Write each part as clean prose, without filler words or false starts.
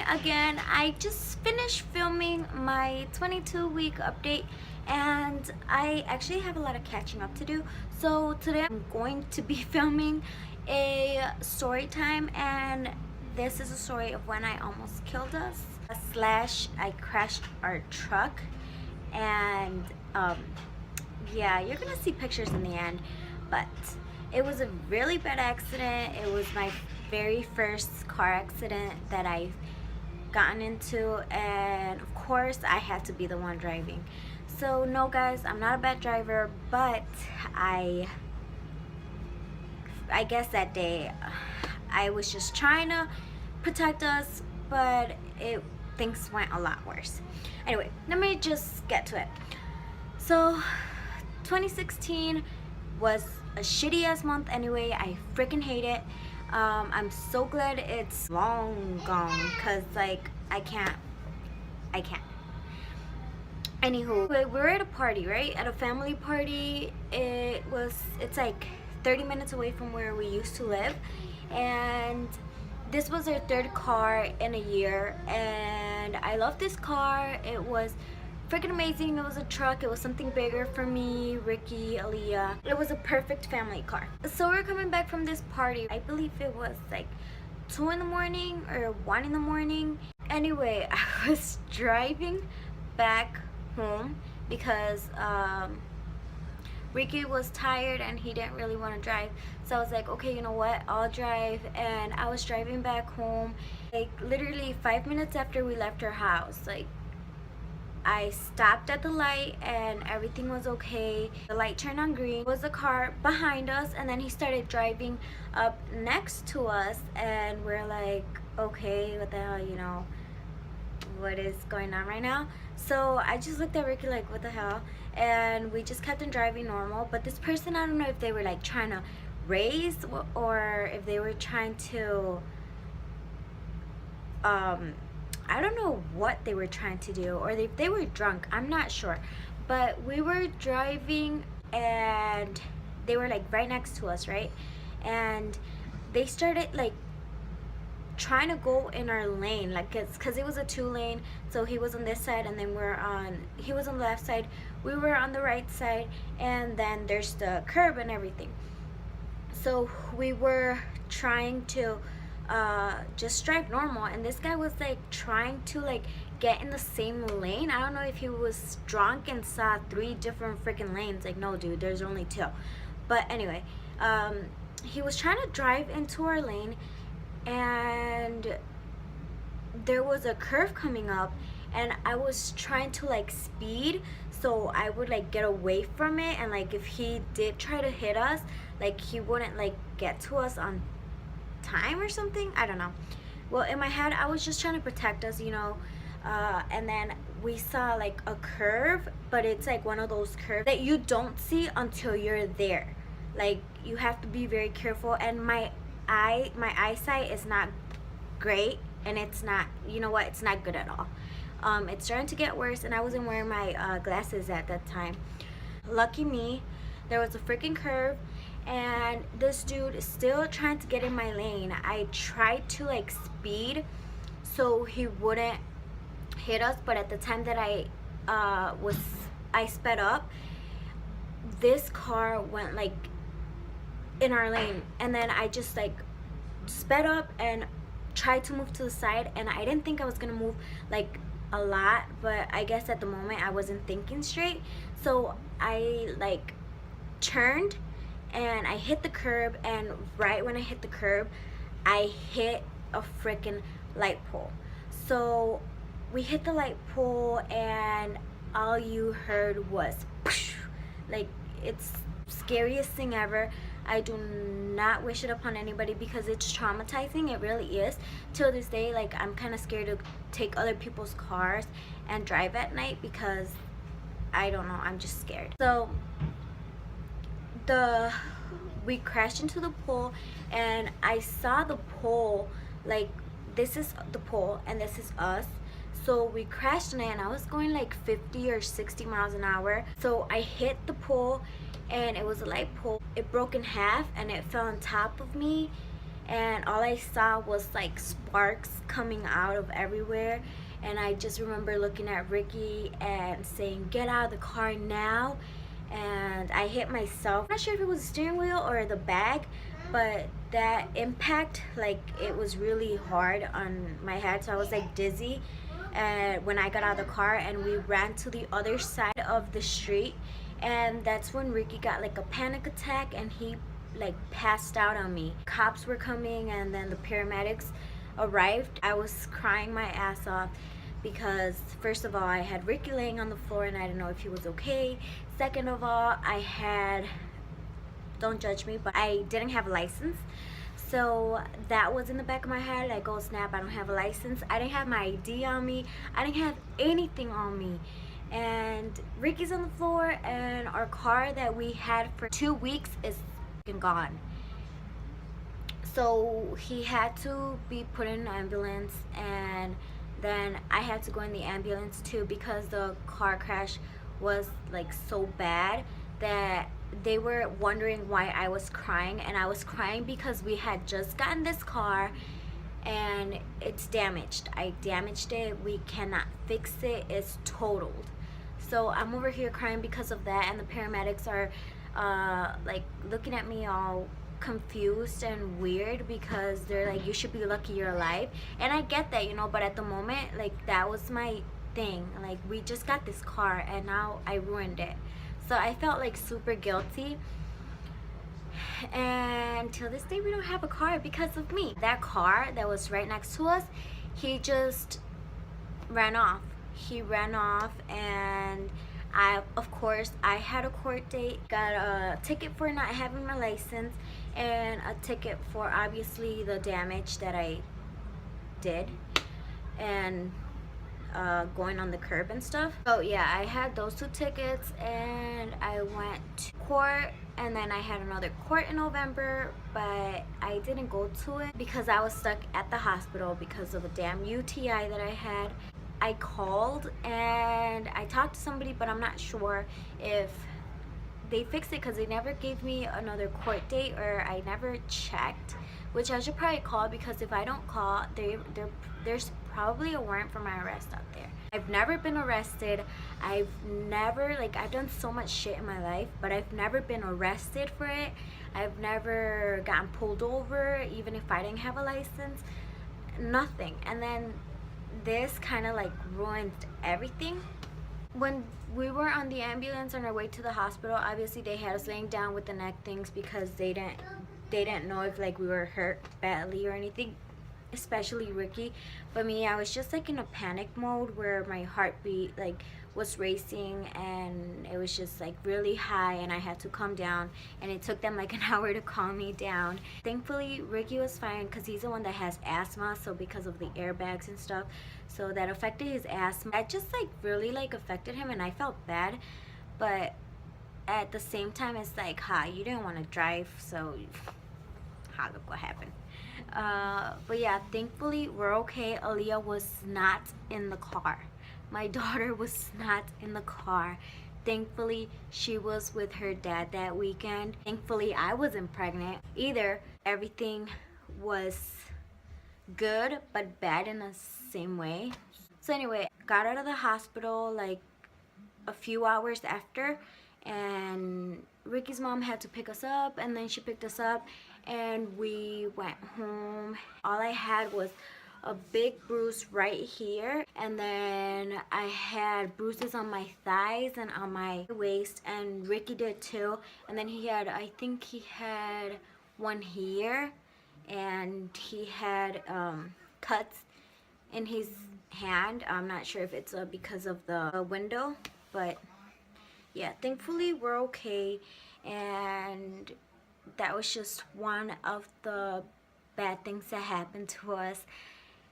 again. I just finished filming my 22-week update and I actually have a lot of catching up to do. So today I'm going to be filming a story time, and this is a story of when I almost killed us slash I crashed our truck. And yeah, you're gonna see pictures in the end, but it was a really bad accident. It was my very first car accident that I've gotten into, and of course I had to be the one driving. So no guys, I'm not a bad driver, but I guess that day I was just trying to protect us, but things went a lot worse. Anyway, let me just get to it. So 2016 was a shitty ass month anyway. I freaking hate it. I'm so glad it's long gone, because like I can't. Anywho, we were at a party, right? At a family party. It's like 30 minutes away from where we used to live, and this was our third car in a year, and I love this car. It was freaking amazing. It was a truck. It was something bigger for me, Ricky, Aaliyah. It was a perfect family car. So we're coming back from this party. I believe it was like 2 in the morning or 1 in the morning. Anyway, I was driving back home because Ricky was tired and he didn't really want to drive. So I was like, okay, you know what, I'll drive. And I was driving back home, like literally 5 minutes after we left our house. Like, I stopped at the light and everything was okay. The light turned on green. There was a car behind us, and then he started driving up next to us, and we're like, okay, what the hell, you know, what is going on right now? So I just looked at Ricky like, what the hell? And we just kept on driving normal. But this person, I don't know if they were like trying to race or if they were trying to I don't know what they were trying to do, or if they were drunk, I'm not sure. But we were driving and they were like right next to us, right? And they started like trying to go in our lane, like because it was a 2-lane. So he was on this side, and then he was on the left side, we were on the right side, and then there's the curb and everything. So we were trying to just drive normal, and this guy was like trying to like get in the same lane. I don't know if he was drunk and saw 3 different freaking lanes. Like, no dude, there's only 2. But anyway, he was trying to drive into our lane, and there was a curve coming up, and I was trying to like speed so I would like get away from it, and like if he did try to hit us, like he wouldn't like get to us on time or something. I don't know. Well, in my head I was just trying to protect us, you know. And then we saw like a curve, but it's like one of those curves that you don't see until you're there. Like, you have to be very careful, and my eyesight is not great, and it's not, you know what, it's not good at all. It's starting to get worse, and I wasn't wearing my glasses at that time. Lucky me, there was a freaking curve, and this dude is still trying to get in my lane. I tried to like speed so he wouldn't hit us, but at the time that I sped up, this car went like in our lane, and then I just like sped up and tried to move to the side, and I didn't think I was gonna move like a lot, but I guess at the moment I wasn't thinking straight. So I like turned and I hit the curb, and right when I hit the curb, I hit a freaking light pole. So we hit the light pole, and all you heard was like, it's scariest thing ever. I do not wish it upon anybody because it's traumatizing. It really is. Till this day, like, I'm kind of scared to take other people's cars and drive at night because I don't know, I'm just scared. So we crashed into the pole, and I saw the pole, like, this is the pole and this is us. So we crashed in it, and I was going like 50 or 60 miles an hour. So I hit the pole, and it was a light pole. It broke in half, and it fell on top of me, and all I saw was like sparks coming out of everywhere. And I just remember looking at Ricky and saying, "Get out of the car now." And I hit myself. I'm not sure if it was the steering wheel or the bag, but that impact, like, it was really hard on my head, so I was like dizzy. And when I got out of the car, and we ran to the other side of the street, and that's when Ricky got like a panic attack and he like passed out on me. Cops were coming and then the paramedics arrived. I was crying my ass off because first of all, I had Ricky laying on the floor and I didn't know if he was okay. Second of all, I had, don't judge me, but I didn't have a license. So that was in the back of my head, like, oh snap, I don't have a license. I didn't have my ID on me. I didn't have anything on me. And Ricky's on the floor, and our car that we had for 2 weeks is gone. So he had to be put in an ambulance, and then I had to go in the ambulance too because the car crash was like so bad that they were wondering why I was crying. And I was crying because we had just gotten this car and it's damaged. I damaged it. We cannot fix it. It's totaled. So I'm over here crying because of that, and the paramedics are like looking at me all confused and weird because they're like, you should be lucky you're alive. And I get that, you know, but at the moment, like, that was my thing. Like, we just got this car and now I ruined it. So I felt like super guilty. And till this day we don't have a car because of me. That car that was right next to us, he just ran off. He ran off, and of course I had a court date, got a ticket for not having my license, and a ticket for obviously the damage that I did, and going on the curb and stuff. So yeah, I had those 2 tickets, and I went to court, and then I had another court in November, but I didn't go to it because I was stuck at the hospital because of a damn UTI that I had. I called and I talked to somebody, but I'm not sure if they fixed it because they never gave me another court date, or I never checked, which I should probably call, because if I don't call, there's probably a warrant for my arrest out there. I've never been arrested. I've never, like, I've done so much shit in my life, but I've never been arrested for it. I've never gotten pulled over, even if I didn't have a license. Nothing. And then this kind of like ruined everything. When we were on the ambulance on our way to the hospital, obviously they had us laying down with the neck things because they didn't know if like we were hurt badly or anything, especially Ricky. But me, I was just like in a panic mode where my heartbeat like was racing, and it was just like really high, and I had to calm down, and it took them like an hour to calm me down. Thankfully Ricky was fine because he's the one that has asthma, so because of the airbags and stuff, so that affected his asthma. That just like really like affected him, and I felt bad, but at the same time it's like, you didn't want to drive, so look what happened. But yeah, thankfully we're okay. Aaliyah was not in the car. My daughter was not in the car. Thankfully she was with her dad that weekend. Thankfully I wasn't pregnant either. Everything was good but bad in the same way. So anyway, got out of the hospital like a few hours after, and Ricky's mom had to pick us up, and then she picked us up and we went home. All I had was a big bruise right here, and then I had bruises on my thighs and on my waist, and Ricky did too. And then he had, I think he had one here, and he had cuts in his hand. I'm not sure if it's because of the window, but yeah, thankfully we're okay. And that was just one of the bad things that happened to us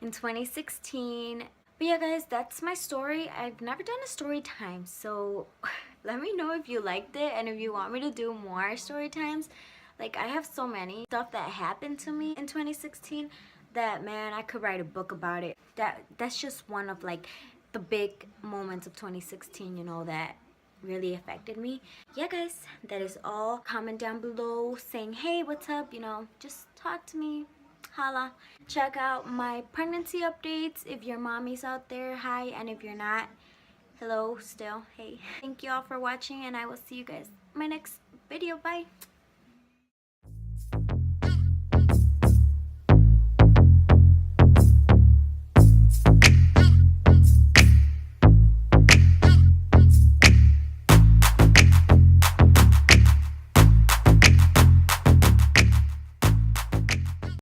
in 2016. But yeah guys, that's my story. I've never done a story time, so let me know if you liked it and if you want me to do more story times. Like, I have so many stuff that happened to me in 2016 that, man, I could write a book about it. That's just one of like the big moments of 2016, you know, that really affected me. Yeah guys, that is all. Comment down below saying, hey, what's up, you know, just talk to me. holla. Check out my pregnancy updates if your mommy's out there. Hi, and if you're not, hello still. Hey. Thank you all for watching, and I will see you guys in my next video. Bye.